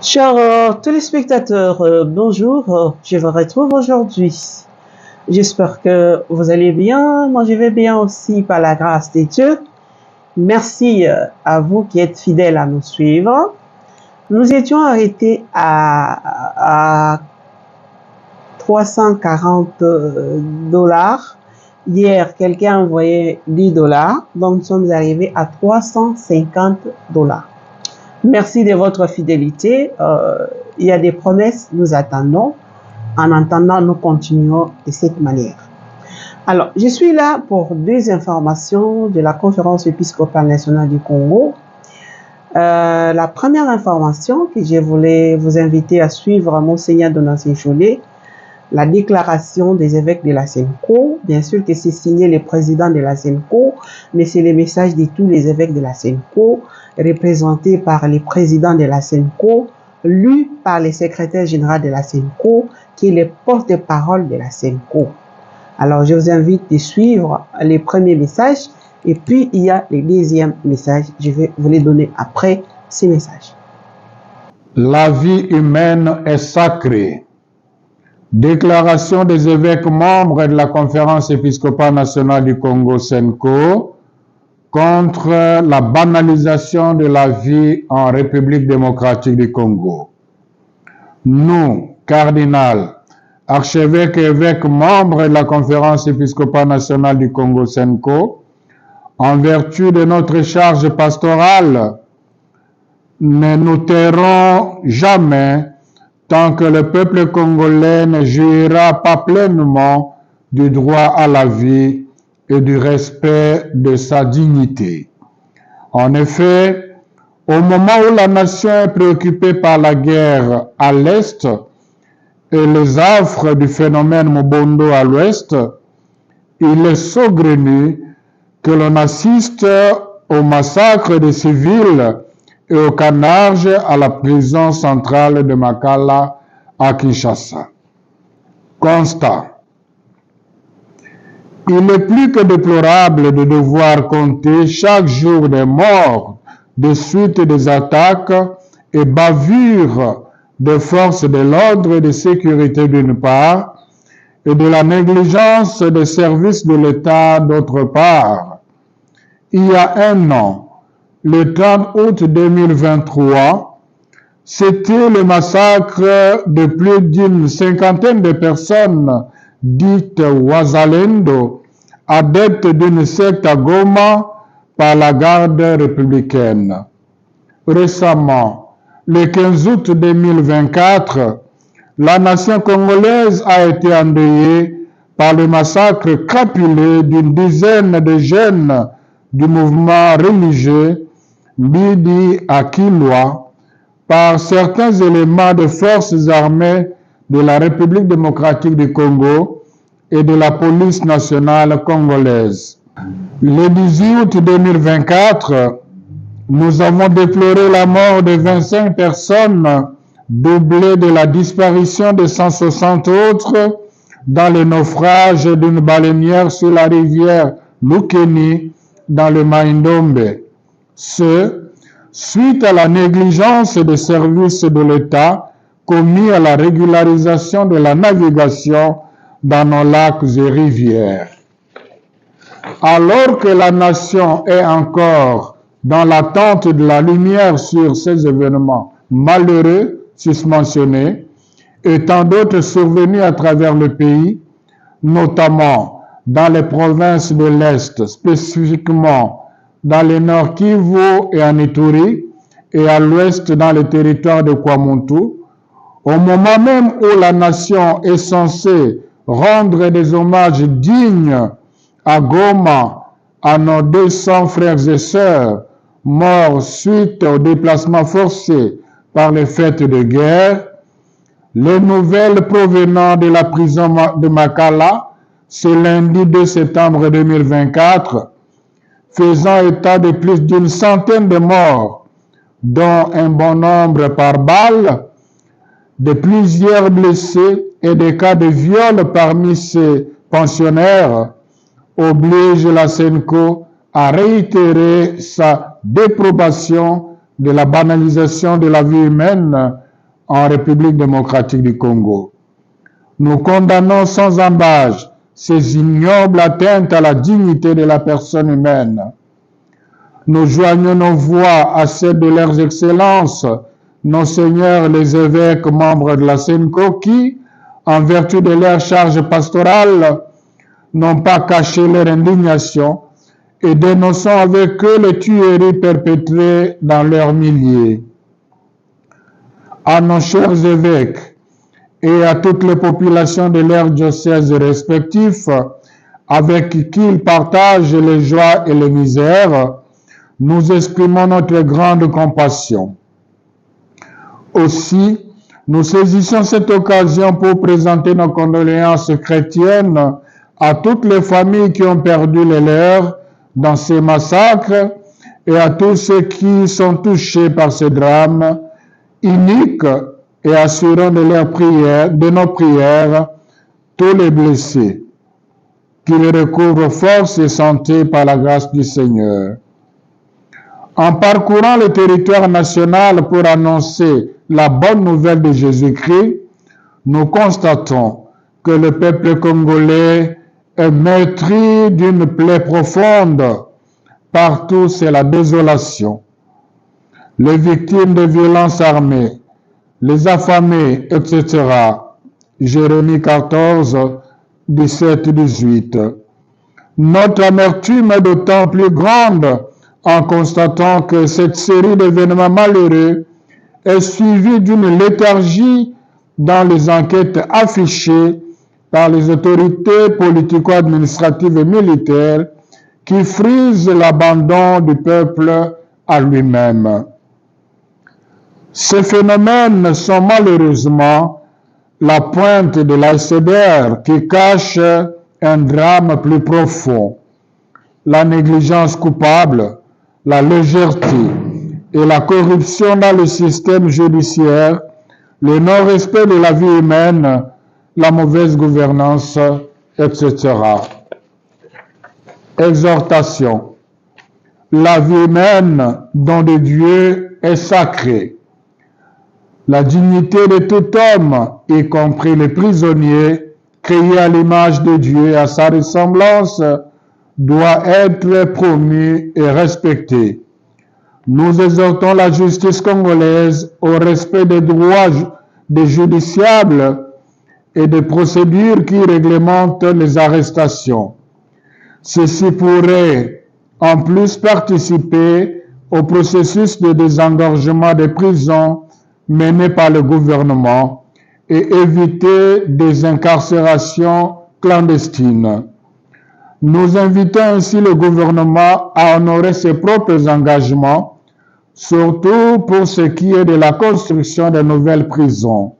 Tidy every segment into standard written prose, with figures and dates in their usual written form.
Chers téléspectateurs, bonjour, je vous retrouve aujourd'hui. J'espère que vous allez bien. Moi, je vais bien aussi par la grâce de Dieu. Merci à vous qui êtes fidèles à nous suivre. Nous étions arrêtés à 340 dollars. Hier, quelqu'un a envoyé 10 dollars, donc nous sommes arrivés à 350 dollars. Merci de votre fidélité. Il y a des promesses, nous attendons. En attendant, nous continuons de cette manière. Alors, je suis là pour deux informations de la Conférence épiscopale nationale du Congo. La première information que je voulais vous inviter à suivre, Monseigneur Donatien Cholet, la déclaration des évêques de la SENCO. Bien sûr que c'est signé le président de la SENCO, mais c'est le message de tous les évêques de la SENCO, représentés par les présidents de la SENCO, lu par le secrétaire général de la SENCO, qui est le porte-parole de la SENCO. Alors, je vous invite de suivre les premiers messages, et puis il y a les deuxièmes messages. Je vais vous les donner après ces messages. La vie humaine est sacrée. Déclaration des évêques membres de la Conférence épiscopale nationale du Congo SENCO contre la banalisation de la vie en République démocratique du Congo. Nous, cardinal, archevêques et évêques membres de la Conférence épiscopale nationale du Congo SENCO, en vertu de notre charge pastorale, ne nous tairons jamais tant que le peuple congolais ne jouira pas pleinement du droit à la vie et du respect de sa dignité. En effet, au moment où la nation est préoccupée par la guerre à l'Est et les affres du phénomène Mobondo à l'Ouest, il est saugrenu que l'on assiste au massacre des civils et au carnage à la prison centrale de Makala à Kinshasa. Constat. Il est plus que déplorable de devoir compter chaque jour des morts de suite des attaques et bavures des forces de l'ordre et de sécurité d'une part et de la négligence des services de l'État d'autre part. Il y a un an, le 30 août 2023, c'était le massacre de plus d'une cinquantaine de personnes dites Wazalendo, adeptes d'une secte à Goma par la garde républicaine. Récemment, le 15 août 2024, la nation congolaise a été endeuillée par le massacre crapuleux d'une dizaine de jeunes du mouvement religieux Bidi Akilwa par certains éléments des forces armées de la République démocratique du Congo et de la police nationale congolaise. Le 18 août 2024, nous avons déploré la mort de 25 personnes, doublée de la disparition de 160 autres dans le naufrage d'une baleinière sur la rivière Lukeni dans le Maïndombe. Suite à la négligence des services de l'État commis à la régularisation de la navigation dans nos lacs et rivières. Alors que la nation est encore dans l'attente de la lumière sur ces événements malheureux susmentionnés et tant d'autres survenus à travers le pays, notamment dans les provinces de l'Est, spécifiquement dans le nord Kivu et en Ituri, et à l'ouest dans le territoire de Kwamuntu, au moment même où la nation est censée rendre des hommages dignes à Goma, à nos 200 frères et sœurs morts suite au déplacement forcé par les fêtes de guerre, les nouvelles provenant de la prison de Makala, ce lundi 2 septembre 2024, faisant état de plus d'une centaine de morts, dont un bon nombre par balle, de plusieurs blessés et des cas de viol parmi ces pensionnaires, oblige la SENCO à réitérer sa déprobation de la banalisation de la vie humaine en République démocratique du Congo. Nous condamnons sans ambages ces ignobles atteintes à la dignité de la personne humaine. Nous joignons nos voix à celles de leurs excellences, nos seigneurs les évêques membres de la SENCO qui, en vertu de leur charge pastorale, n'ont pas caché leur indignation et dénonçant avec eux les tueries perpétrées dans leurs milliers. À nos chers évêques et à toutes les populations de leurs diocèses respectifs, avec qui ils partagent les joies et les misères, nous exprimons notre grande compassion. Aussi, nous saisissons cette occasion pour présenter nos condoléances chrétiennes à toutes les familles qui ont perdu les leurs dans ces massacres et à tous ceux qui sont touchés par ce drame inique et assurant de nos prières tous les blessés, qu'ils recouvrent force et santé par la grâce du Seigneur. En parcourant le territoire national pour annoncer la bonne nouvelle de Jésus-Christ, nous constatons que le peuple congolais est meurtri d'une plaie profonde. Partout, c'est la désolation. Les victimes de violences armées, les affamés, etc. Jérémie 14, 17, 18. Notre amertume est d'autant plus grande en constatant que cette série d'événements malheureux est suivie d'une léthargie dans les enquêtes affichées par les autorités politico-administratives et militaires qui frisent l'abandon du peuple à lui-même. Ces phénomènes sont malheureusement la pointe de l'iceberg qui cache un drame plus profond. La négligence coupable, la légèreté et la corruption dans le système judiciaire, le non-respect de la vie humaine, la mauvaise gouvernance, etc. Exhortation. La vie humaine, don de Dieu, est sacrée. La dignité de tout homme, y compris les prisonniers, créés à l'image de Dieu et à sa ressemblance, doit être promue et respectée. Nous exhortons la justice congolaise au respect des droits des justiciables et des procédures qui réglementent les arrestations. Ceci pourrait en plus participer au processus de désengorgement des prisons mené par le gouvernement et éviter des incarcérations clandestines. Nous invitons ainsi le gouvernement à honorer ses propres engagements, surtout pour ce qui est de la construction de nouvelles prisons.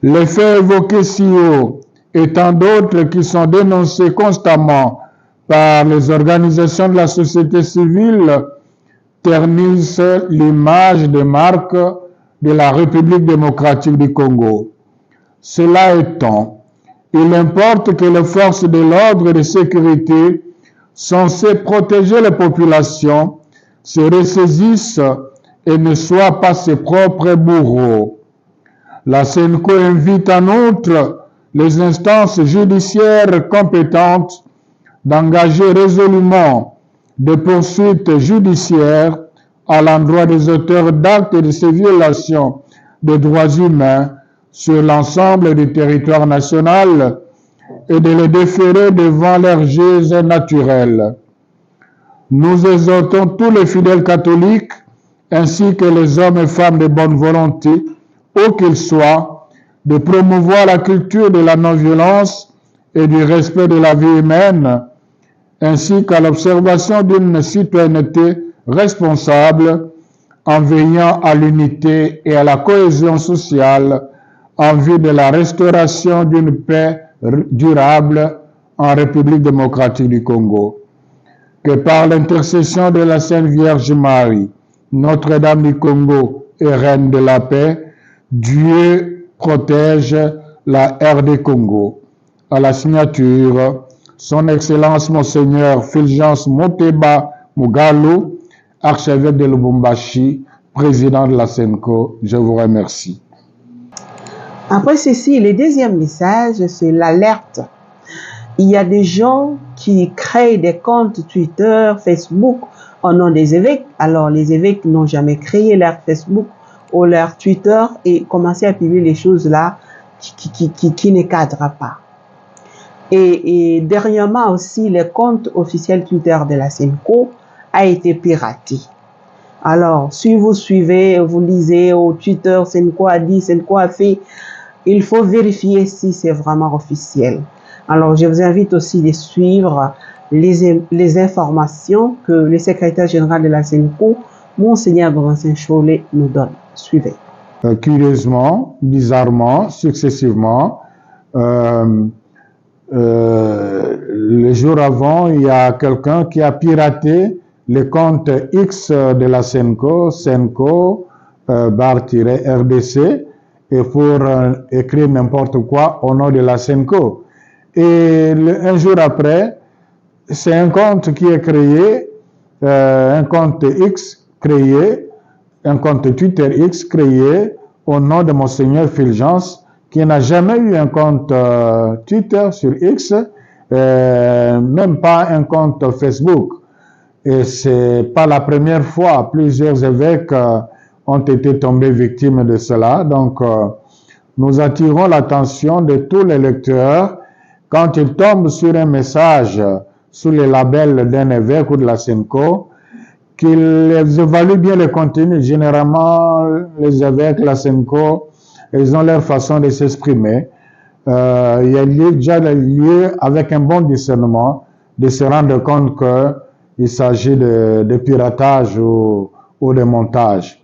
Les faits évoqués ci haut et tant d'autres qui sont dénoncés constamment par les organisations de la société civile ternissent l'image de marque de la République démocratique du Congo. Cela étant, il importe que les forces de l'ordre et de sécurité censées protéger les populations se ressaisissent et ne soient pas ses propres bourreaux. La SENCO invite en outre les instances judiciaires compétentes d'engager résolument des poursuites judiciaires à l'endroit des auteurs d'actes de ces violations des droits humains sur l'ensemble du territoire national et de les déférer devant leurs juges naturels. Nous exhortons tous les fidèles catholiques ainsi que les hommes et femmes de bonne volonté, où qu'ils soient, de promouvoir la culture de la non-violence et du respect de la vie humaine, ainsi qu'à l'observation d'une citoyenneté responsable en veillant à l'unité et à la cohésion sociale en vue de la restauration d'une paix durable en République démocratique du Congo. Que par l'intercession de la Sainte Vierge Marie, Notre-Dame du Congo et Reine de la paix, Dieu protège la RD Congo. À la signature, Son Excellence Monseigneur Fulgence Moteba Mugalu, archevêque de Lubumbashi, président de la SENCO. Je vous remercie. Après ceci, le deuxième message, c'est l'alerte. Il y a des gens qui créent des comptes Twitter, Facebook au nom des évêques. Alors, les évêques n'ont jamais créé leur Facebook ou leur Twitter et commencé à publier les choses là qui ne cadrent pas. Et dernièrement aussi, le compte officiel Twitter de la SENCO a été piraté. Alors, si vous suivez, vous lisez au Twitter, SENCO a dit, SENCO a fait, il faut vérifier si c'est vraiment officiel. Alors, je vous invite aussi de suivre les informations que le secrétaire général de la SENCO, Monseigneur Vincent Cholet, nous donne. Suivez. Curieusement, bizarrement, successivement, le jour avant, il y a quelqu'un qui a piraté le compte X de la SENCO, SENCO bar-RDC, et pour écrire n'importe quoi au nom de la SENCO. Et un jour après, c'est un compte qui est créé, un compte X créé, un compte Twitter X créé au nom de Monseigneur Fulgence, qui n'a jamais eu un compte Twitter sur X, même pas un compte Facebook. Et c'est pas la première fois, plusieurs évêques ont été tombés victimes de cela. Donc, nous attirons l'attention de tous les lecteurs quand ils tombent sur un message sous le label d'un évêque ou de la SENCO, qu'ils évaluent bien le contenu. Généralement, les évêques, la SENCO, ils ont leur façon de s'exprimer. Il y a déjà lieu, avec un bon discernement, de se rendre compte qu'il s'agit de piratage ou de montage.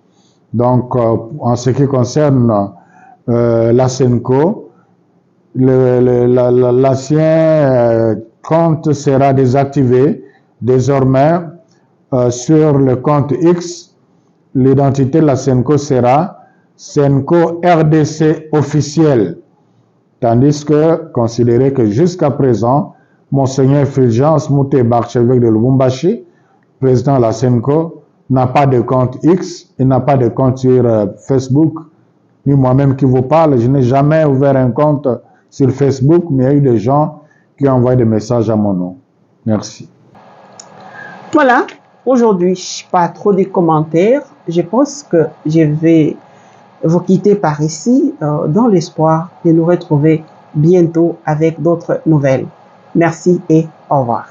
Donc, en ce qui concerne la SENCO, l'ancien compte sera désactivé. Désormais, sur le compte X, l'identité de la SENCO sera SENCO RDC officiel. Tandis que, considérez que jusqu'à présent, Monseigneur Fulgence Mouteba, archevêque de Lubumbashi, président de la SENCO, n'a pas de compte X, il n'a pas de compte sur Facebook. Ni moi-même qui vous parle, je n'ai jamais ouvert un compte sur Facebook, mais il y a eu des gens qui ont envoyé des messages à mon nom. Merci. Voilà, aujourd'hui, pas trop de commentaires. Je pense que je vais vous quitter par ici dans l'espoir de nous retrouver bientôt avec d'autres nouvelles. Merci et au revoir.